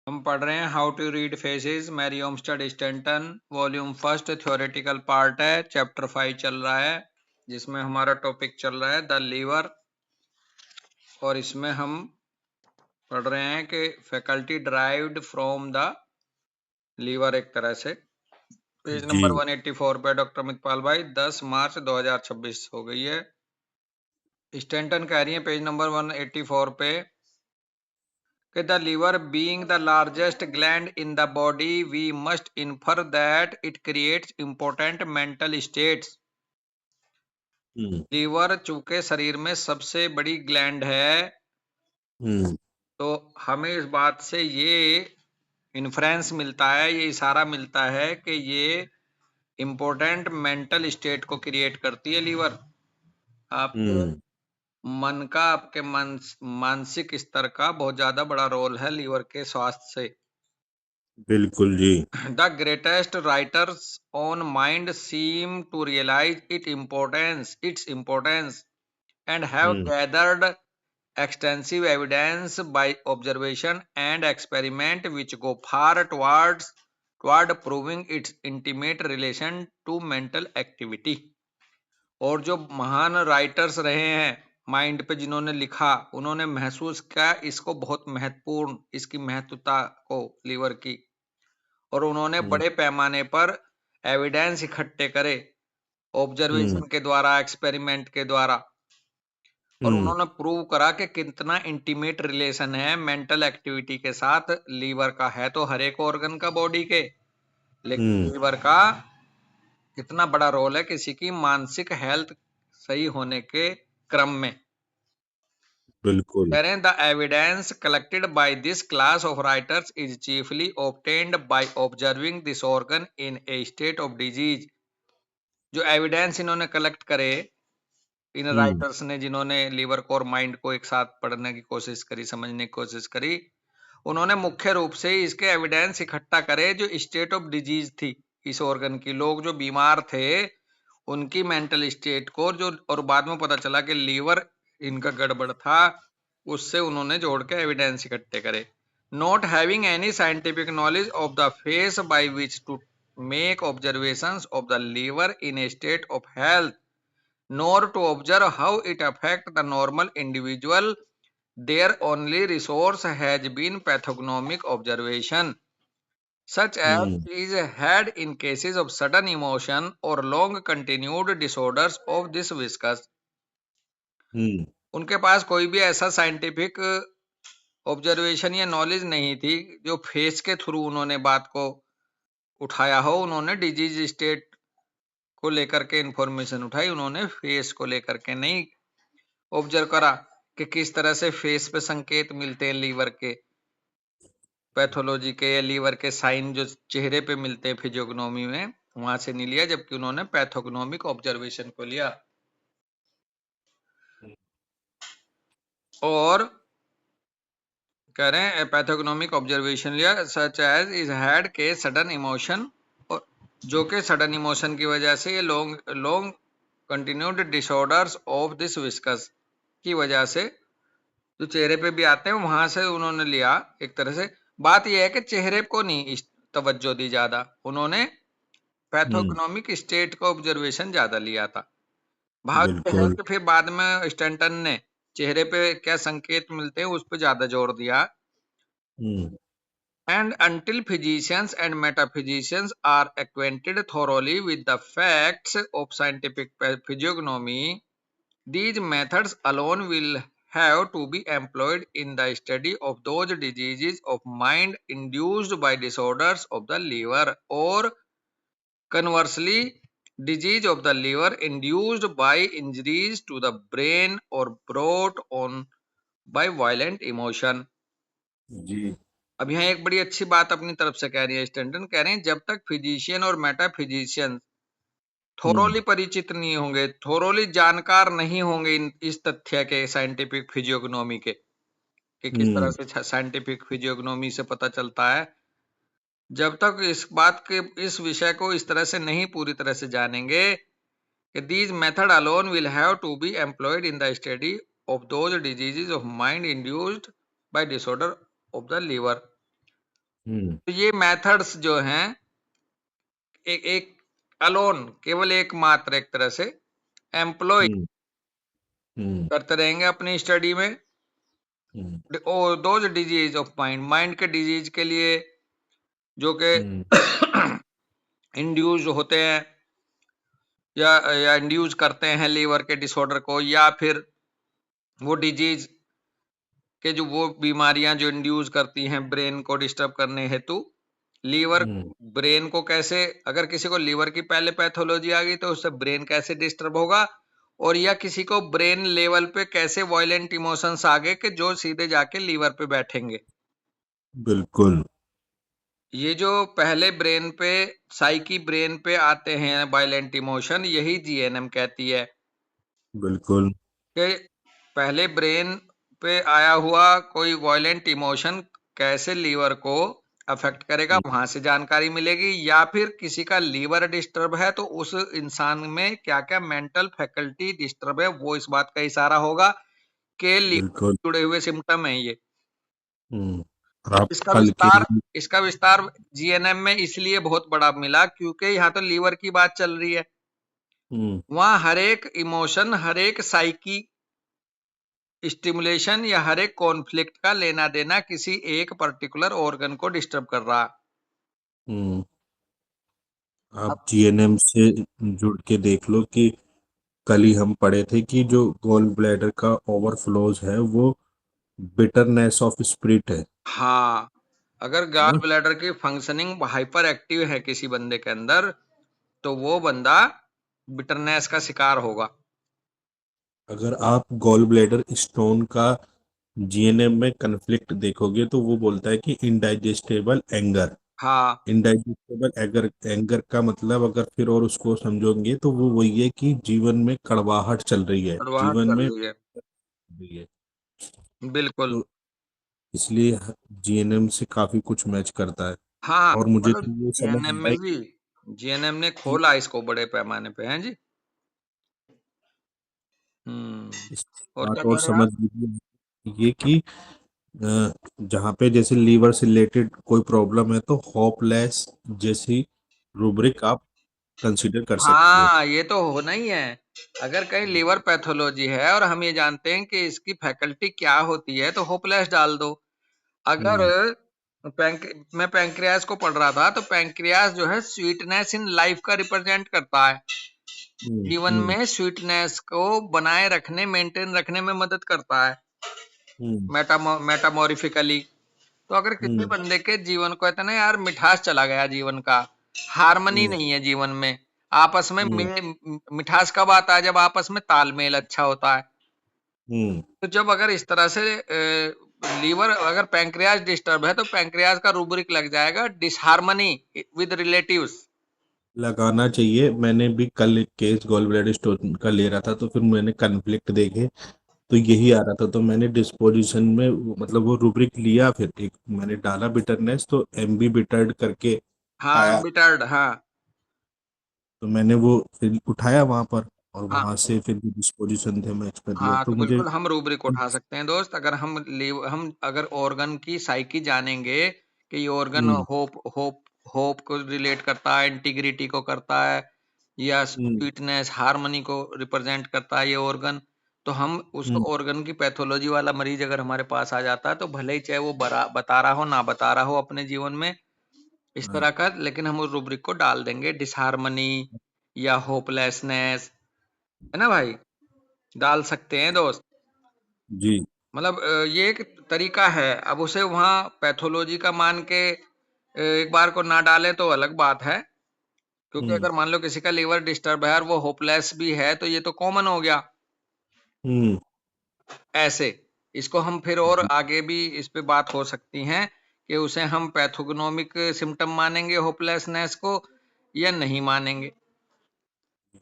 हम पढ़ रहे हैं how to read faces, Mariam Stanton, volume first, theoretical part है, चैप्टर 5 चल रहा है, जिसमें हमारा टॉपिक चल रहा है द लीवर। और इसमें हम पढ़ रहे हैं कि faculty derived from the liver, एक तरह से। पेज जी। नंबर 184 पे डॉक्टर अमितपाल भाई, 10 मार्च 2026 हो गई है। स्टैंटन कह रही है पेज नंबर 184 पे कि the liver being the largest gland in the body, we must infer that it creates important mental states. Liver चूंकि शरीर में सबसे बड़ी ग्लैंड है, तो हमें इस बात से ये इन्फ्रेंस मिलता है, ये इशारा मिलता है कि ये इम्पोर्टेंट मेंटल स्टेट को क्रिएट करती है लीवर। आपके मन का, आपके मानसिक स्तर का बहुत ज्यादा बड़ा रोल है लीवर के स्वास्थ्य से। बिल्कुल जी। The greatest writers on mind seem to realize its importance, and have gathered extensive evidence by observation and experiment which go far toward proving its intimate relation to mental activity. और जो महान writers रहे हैं mind पे, जिन्होंने लिखा, उन्होंने महसूस किया इसको बहुत महत्वपूर्ण, इसकी महत्वता को, लीवर की। और उन्होंने बड़े पैमाने पर एविडेंस इकट्ठे करे, ऑब्जर्वेशन के द्वारा, एक्सपेरिमेंट के द्वारा। और उन्होंने प्रूव करा कि कितना इंटीमेट रिलेशन है मेंटल एक्टिविटी के साथ लीवर का। है तो हर एक ऑर्गन का बॉडी के, लेकिन लीवर का कितना बड़ा रोल है किसी की मानसिक हेल्थ सही होने के क्रम में। बिल्कुल। कह रहे हैं the evidence collected by this class of writers is chiefly obtained by observing this organ in a state of disease. जो एविडेंस इन्होंने कलेक्ट करे, इन राइटर्स ने, जिन्होंने लीवर को और माइंड को एक साथ पढ़ने की कोशिश करी, समझने की कोशिश करी, उन्होंने मुख्य रूप से इसके एविडेंस इकट्ठा करे जो स्टेट ऑफ डिजीज थी इस ऑर्गन की। लोग जो बीमार थे उनकी मेंटल स्टेट को, जो और बाद में पता चला कि लीवर इनका गड़बड़ था, उससे उन्होंने जोड़ के एविडेंस इकट्ठे करे। Not having any scientific knowledge of the face by which to make observations of the liver in a state of health, nor to observe how it affects the normal individual, their only resource has been pathognomic observation, such as is had in cases of sudden emotion or long continued disorders of this viscous. उनके पास कोई भी ऐसा scientific observation या knowledge नहीं थी जो face के through उन्होंने बात को उठाया हो। उन्होंने डिजीज स्टेट को लेकर के इंफॉर्मेशन उठाई, उन्होंने फेस को लेकर के नहीं ऑब्जर्व करा कि किस तरह से फेस पे संकेत मिलते हैं लीवर के, पैथोलॉजी के, या लीवर के साइन जो चेहरे पे मिलते हैं फिजियोग्नोमी में, वहां से नहीं लिया, जबकि उन्होंने पैथोग्नोमिक ऑब्जर्वेशन को लिया। और कह रहे हैं पैथोग्नोमिक ऑब्जर्वेशन लिया, सच एज इज हैड के सडन इमोशन, जो कि सडन इमोशन की वजह से, ये long continued disorders of this viscous की वजह से जो चेहरे पे भी आते हैं, वहां से उन्होंने लिया एक तरह से। बात यह है कि चेहरे को नहीं तवज्जो दी ज्यादा, उन्होंने पैथोग्नोमिक स्टेट का ऑब्जर्वेशन ज्यादा लिया था। भाव है बिल्कुल। कि फिर बाद में स्टैंटन ने चेहरे पे क्या संकेत मिलते हैं उस पर ज्यादा जोर दिया। And until physicians and metaphysicians are acquainted thoroughly with the facts of scientific physiognomy, these methods alone will have to be employed in the study of those diseases of mind induced by disorders of the liver, or conversely, disease of the liver induced by injuries to the brain or brought on by violent emotion. जी। अब यहाँ एक बड़ी अच्छी बात अपनी तरफ से कह रही है स्टैंटन, कह रहे हैं जब तक फिजिशियन और मेटाफिजिशियन थोरोली परिचित नहीं होंगे, थोरोली जानकार नहीं होंगे इस तथ्य के, साइंटिफिक फिजियोग्नोमी के, कि किस तरह से साइंटिफिक फिजियोग्नोमी से पता चलता है, जब तक इस बात के, इस विषय को इस तरह से नहीं पूरी तरह से जानेंगे कि these method alone will have to be employed in the study of those diseases of mind induced by disorder of the liver, हम्म। तो ये मेथड्स जो हैं एक एक अलोन केवल एकमात्र एक तरह से एम्प्लॉय हम्म। हम्म। करते रहेंगे अपनी स्टडी में। Hmm. Those disease of mind, mind के डिजीज के लिए जो कि हम्म। इंड्यूज होते हैं या इंड्यूस करते हैं लीवर के डिसऑर्डर को, या फिर वो डिजीज के जो वो बीमारियां जो इंड्यूस करती हैं ब्रेन को डिस्टर्ब करने हेतु। लीवर हम्म। ब्रेन को कैसे, अगर किसी को लीवर की पहले पैथोलॉजी आ गई तो उससे ब्रेन कैसे डिस्टर्ब होगा, और या किसी को ब्रेन लेवल पे कैसे वायलेंट इमोशंस आ गए कि जो सीधे जाके लीवर पे बैठेंगे। बिल्कुल। ये जो पहले ब्रेन पे साइकी ब्रेन पे आते हैं वायलेंट इमोशन, यही जीएनएम कहती है बिल्कुल। कि पहले ब्रेन पे आया हुआ कोई वायलेंट इमोशन कैसे लीवर को अफेक्ट करेगा, हम्म। वहां से जानकारी मिलेगी। या फिर किसी का लीवर डिस्टर्ब है तो उस इंसान में क्या क्या मेंटल फैकल्टी डिस्टर्ब है, वो इस बात का इशारा होगा कि लीवर बिल्कुल। से जुड़े हुए सिम्टम है ये। हम्म। और और आप हल्के। इसका विस्तार जीएनएम में इसलिए बहुत बड़ा मिला क्योंकि यहाँ तो लीवर की बात चल रही है। हम्म। वहां हर एक इमोशन, हर एक साइकी स्टिमुलेशन या हर एक कॉन्फ्लिक्ट का लेना देना किसी एक पर्टिकुलर ऑर्गन को डिस्टर्ब कर रहा। हम्म। आप अब जीएनएम से जुड़ के देख लो कि कल ही हम पढ़े थे कि जो गॉल ब्लैडर का ओवरफ्लोज है वो बिटरनेस ऑफ स्पिरिट है हाँ, अगर है गॉल ना। ब्लैडर की फंक्शनिंग हाइपर एक्टिव है किसी बंदे के अंदर, तो वो बंदा बिटरनेस का शिकार होगा। अगर आप गॉल ब्लैडर स्टोन का जीएनएम में कन्फ्लिक्ट देखोगे तो वो बोलता है कि इनडाइजेस्टेबल एंगर। हाँ, इनडाइजेस्टेबल एंगर, एंगर का मतलब अगर फिर और उसको समझोगे तो वो वही है कि जीवन में कड़वाहट चल रही है, कड़वाहट जीवन चल में रही है। रही है। बिल्कुल। तो इसलिए जीएनएम से काफी कुछ मैच करता है। हाँ, और मुझे मतलब तो ये समझ जीएनएम में में आया भी जीएनएम ने कि खोला इसको बड़े पैमाने पे, हैं जी। इस और क्या बात कह और रहे हैं आप? समझ में ये कि जहाँ पे जैसे लीवर से रिलेटेड कोई प्रॉब्लम है तो होपलेस जैसी रूब्रिक आप कंसीडर कर सकते हो। हाँ, ये तो होना ही है। अगर कहीं लीवर पैथोलॉजी है और हम ये जानते हैं कि इसकी फैकल्टी क्या होती है, तो होपलेस डाल दो। अगर हम्म। मैं पैंक्रियास को पढ़ रहा था, तो पैंक्रियास जो है स्वीटनेस इन लाइफ का रिप्रेजेंट करता है। हम्म। जीवन हम्म। में स्वीटनेस को बनाए रखने, मेंटेन रखने में मदद करता है हम्म। मेटामोरिफिकली। तो अगर किसी हम्म। बंदे के जीवन को इतना यार मिठास चला गया, जीवन का हार्मनी हम्म। नहीं है जीवन में, आपस में हम्म। मिठास कब आता है? जब आपस में तालमेल अच्छा होता है। हम्म। तो जब अगर इस तरह से लीवर, अगर पैंक्रियाज डिस्टर्ब है तो पैंक्रियाज का रूब्रिक लग जाएगा डिसहार्मनी विद रिलेटिव्स। लगाना चाहिए। मैंने भी कल एक केस गॉल ब्लैडर स्टोन का ले रहा था तो फिर मैंने कन्फ्लिक्ट देखे तो यही आ रहा था, तो मैंने डिस्पोजिशन में मतलब वो रूब्रिक लिया, फिर एक मैंने डाला बिटरनेस तो एमबी बिटर्ड करके हाँ, आया। एम्बिटर्ड, हाँ। तो मैंने वो फिर उठाया वहां पर और हाँ, वहां से फिर जो डिस्पोजिशन थे मैच कर दिया हाँ, तो तो मुझे। बिल्कुल हम रूब्रिक उठा सकते हैं दोस्त। अगर हम अगर ऑर्गन की साइकी जानेंगे कि ये ऑर्गन हम्म। होप होप होप को रिलेट करता है, इंटीग्रिटी को करता है, या हम्म। स्वीटनेस हार्मनी को रिप्रेजेंट करता है ये ऑर्गन, तो हम उस हम्म। ऑर्गन की पैथोलॉजी वाला मरीज अगर हमारे पास आ जाता है, तो भले ही चाहे वो बता रहा हो ना बता रहा हो अपने जीवन में इस हाँ। तरह का, लेकिन हम उस रूब्रिक को डाल देंगे डिसहार्मनी या होपलेसनेस, है ना भाई? डाल सकते हैं दोस्त। जी। मतलब ये एक तरीका है। अब उसे वहां पैथोलॉजी का मान के एक बार को ना डाले तो अलग बात है, क्योंकि हम्म। अगर मान लो किसी का लीवर डिस्टर्ब है और वो होपलेस भी है, तो ये तो कॉमन हो गया। हम्म। ऐसे इसको हम फिर और जी। आगे भी इस पे बात हो सकती है कि उसे हम पैथोगनोमिक सिम्टम मानेंगे होपलेसनेस को या नहीं मानेंगे।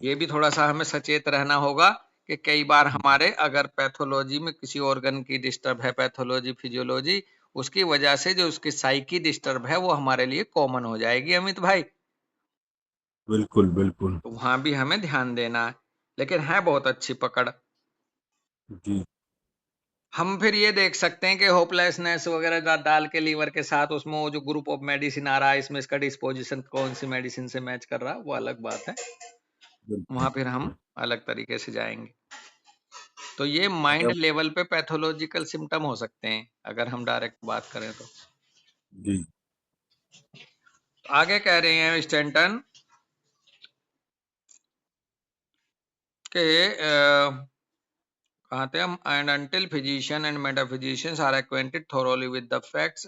ये भी थोड़ा सा हमें सचेत रहना होगा कि कई बार हमारे अगर पैथोलॉजी में किसी ऑर्गन की डिस्टर्ब है, पैथोलॉजी फिजियोलॉजी, उसकी वजह से जो उसकी साइकी डिस्टर्ब है वो हमारे लिए कॉमन हो जाएगी अमित भाई। बिल्कुल बिल्कुल। तो वहां भी हमें ध्यान देना है। लेकिन है बहुत अच्छी पकड़। जी। हम फिर ये देख सकते हैं कि होपलेसनेस वगैरह डाल के लीवर के साथ उसमें वो जो ग्रुप ऑफ मेडिसिन आ रहा है, इसमें इसका डिस्पोजिशन कौन सी मेडिसिन से मैच कर रहा है, वो अलग बात है। बिल्कुल। वहां फिर हम अलग तरीके से जाएंगे। तो ये माइंड अच्छा। लेवल पे पैथोलॉजिकल सिम्टम हो सकते हैं अगर हम डायरेक्ट बात करें तो। जी। आगे कह रहे हैं स्टैंटन के कहाँ थे हम, and until physician and metaphysicians are acquainted thoroughly with the facts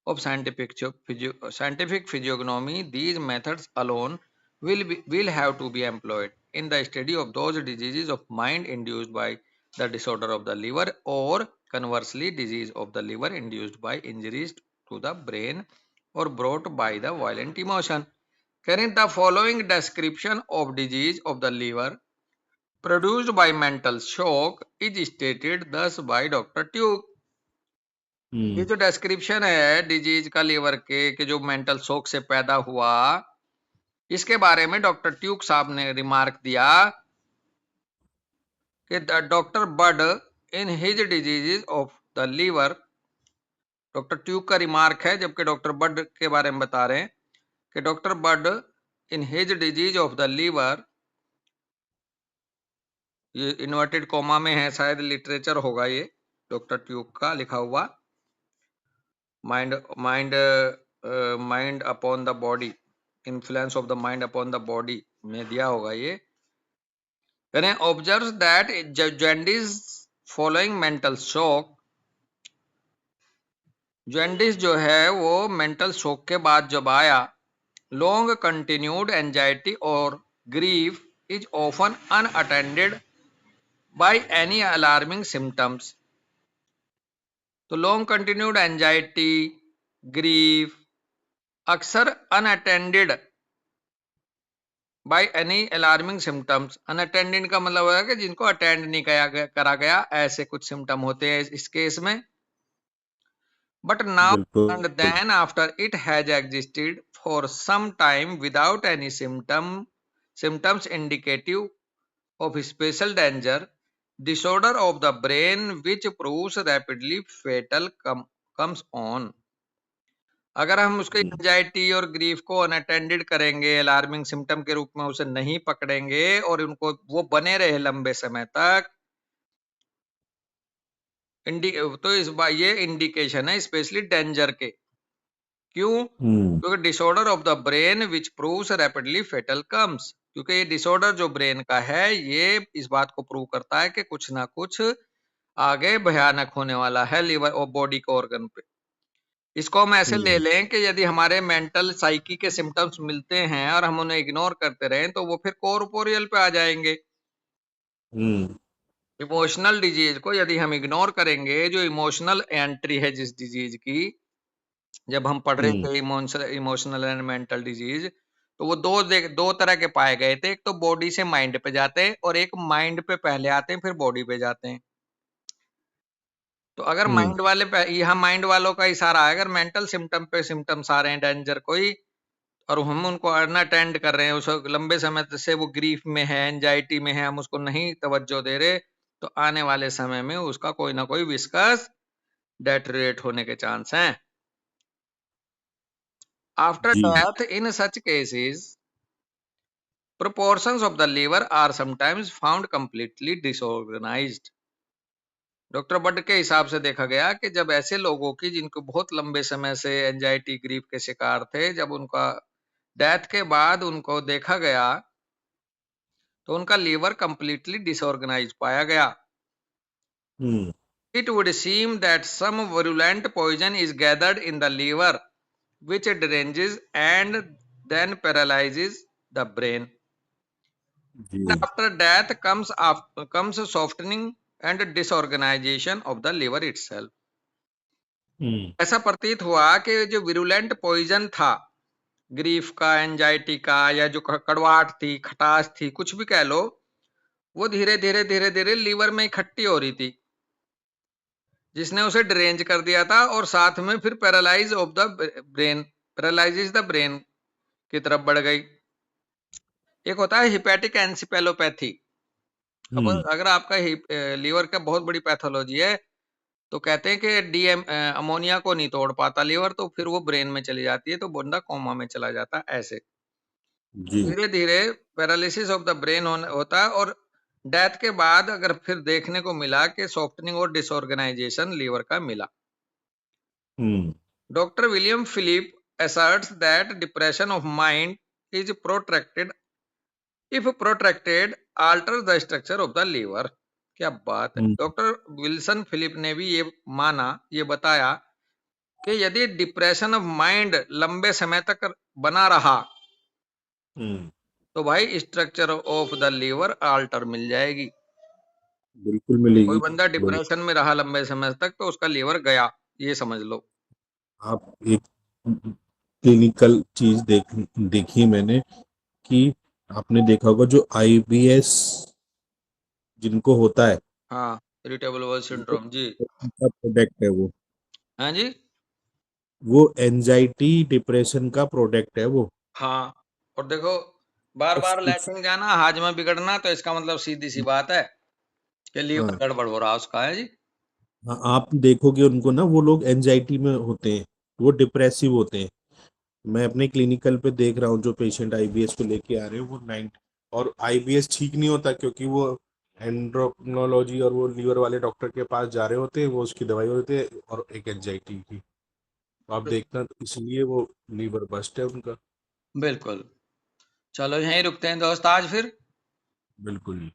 of scientific physiognomy, these methods alone will have to be employed in the study of those diseases of mind induced by the disorder of the liver, or conversely disease of the liver induced by injuries to the brain or brought by the violent emotion. Current the following description of disease of the liver produced by mental shock is stated thus by Dr. Tuke. ये हम्म। जो description है disease का liver के कि जो mental shock से पैदा हुआ, इसके बारे में डॉक्टर ट्यूक साहब ने रिमार्क दिया कि doctor Budd in his disease of the liver, doctor Tuke का रिमार्क है जबकि डॉक्टर बड के बारे में बता रहे हैं कि doctor Budd in his disease of the liver, ये इन्वर्टेड कोमा में है, शायद लिटरेचर होगा ये डॉक्टर ट्यूक का लिखा हुआ, mind mind mind upon the body, influence of the mind upon the body में दिया होगा ये। यानी observe that jaundice following mental shock, jaundice जो है वो मेंटल शॉक के बाद जब आया, लॉन्ग कंटिन्यूड एंजाइटी और grief is often unattended by any alarming symptoms. तो लॉन्ग कंटिन्यूड एंजाइटी, ग्रीफ अक्सर unattended by any alarming symptoms, unattended का मतलब है कि जिनको अटेंड नहीं करा गया, ऐसे कुछ सिम्टम होते हैं इस केस में। बट नाउ एंड बिल्कुल। Then after it has existed for some time without any symptoms indicative of special danger, disorder of the brain which proves rapidly fatal comes on. अगर हम उसके हम्म। एंजाइटी और ग्रीफ को unattended करेंगे, alarming symptom के रूप में उसे नहीं पकड़ेंगे और उनको वो बने रहे लंबे समय तक, तो इस बार ये इंडिकेशन है स्पेशली डेंजर के। क्यों? हम्म। क्योंकि disorder of the brain which proves rapidly fatal comes, क्योंकि ये डिसऑर्डर जो ब्रेन का है ये इस बात को प्रूव करता है कि कुछ ना कुछ आगे भयानक होने वाला है लीवर और बॉडी के ऑर्गन पे। इसको हम ऐसे ले हम्म। लें कि यदि हमारे मेंटल साइकी के सिम्टम्स मिलते हैं और हम उन्हें इग्नोर करते रहें तो वो फिर कॉर्पोरियल पे आ जाएंगे। हम्म। इमोशनल डिजीज को यदि हम इग्नोर करेंगे, जो इमोशनल एंट्री है जिस डिजीज की, जब हम पढ़ रहे हम्म। थे इमोशनल एंड मेंटल डिजीज, तो वो दो तरह के पाए गए थे। एक तो बॉडी से माइंड पे जाते हैं और एक माइंड पे पहले आते हैं फिर बॉडी पे जाते हैं। तो अगर हम्म। माइंड वाले पे, यहाँ माइंड वालों का इशारा है, अगर मेंटल सिम्टम पे सिम्टम्स आ रहे हैं डेंजर कोई और हम उनको अनअटेंड कर रहे हैं, उस लंबे समय से वो ग्रीफ में है, एंजाइटी में है, हम उसको नहीं तवज्जो दे रहे, तो आने वाले समय में उसका कोई ना कोई विस्कस डेटरेट होने के चांस हैं। आफ्टर जी। Death in such cases proportions of the liver are sometimes found completely disorganized। Doctor Budd के हिसाब से देखा गया कि जब ऐसे लोगों की जिनको बहुत लंबे समय से एंजाइटी ग्रीफ के शिकार थे, जब उनका डेथ के बाद उनको देखा गया तो उनका लीवर कंप्लीटली डिसऑर्गेनाइज पाया गया। हम्म। It would seem that some virulent poison is gathered in the liver, which deranges and then paralyzes the brain. And ji. after death comes softening and disorganization of the liver itself. हम्म। ऐसा प्रतीत हुआ कि जो virulent poison था, grief का, anxiety का, या जो कड़वाहट थी, खटास थी, कुछ भी कह लो, वो धीरे धीरे धीरे धीरे लीवर में इकट्ठी हो रही थी, जिसने उसे ड्रेंज कर दिया था और साथ में फिर paralyse of the brain, paralyse the brain की तरफ बढ़ गई। एक होता है हिपैटिक एंसिपेलोपैथी। अब हम्म। अगर आपका लीवर का बहुत बड़ी पैथोलॉजी है, तो कहते हैं कि अमोनिया को नहीं तोड़ पाता लीवर, तो फिर वो ब्रेन में चली जाती है, तो बंदा कोमा में चला जाता है ऐसे। जी। धीरे धीरे पैरालिसिस ऑफ द ब्रेन होता है, और डेथ के बाद अगर फिर देखने को मिला कि सॉफ्टनिंग और डिसऑर्गेनाइजेशन लीवर का मिला। Hmm. Doctor William Philip asserts that depression of mind is protracted if protracted alters the structure of the liver। क्या बात है। हम्म। डॉक्टर विल्सन फिलिप ने भी ये माना, ये बताया कि यदि डिप्रेशन ऑफ माइंड लंबे समय तक बना रहा, हम्म। तो भाई structure of the liver alter मिल जाएगी। बिल्कुल कोई मिलेगी। बंदा बोले डिप्रेशन में रहा लंबे समय तक, तो उसका लीवर गया, ये समझ लो। आप एक क्लिनिकल चीज देखी मैंने कि आपने देखा होगा जो आईबीएस जिनको होता है, हाँ, इरिटेबल बाउल वो सिंड्रोम जी। उनका प्रोडक्ट है वो। हाँ जी। वो एंजाइटी डिप्रेशन का प्रोडक्ट है वो। हाँ, और देखो, बार उस, बार उस, लैट्रिन जाना, हाजमा बिगड़ना, तो इसका मतलब सीधी सी बात है कि लीवर हाँ। गड़बड़ हो रहा उसका है जी। हाँ, आप देखोगे उनको ना, वो लोग एंजाइटी में होते हैं, वो डिप्रेसिव होते हैं। मैं अपने क्लिनिकल पे देख रहा हूँ जो पेशेंट आईबीएस को लेके आ रहे हैं वो 9। और आईबीएस ठीक नहीं होता क्योंकि वो एंड्रोक्रोनोलॉजी और वो लीवर वाले डॉक्टर के पास जा रहे होते हैं, वो उसकी दवाई होती है और एक एंजाइटी की। तो आप देखना, तो इसलिए वो लीवर बस्ट है उनका। बिल्कुल। चलो यहीं रुकते हैं दोस्त आज फिर। बिल्कुल।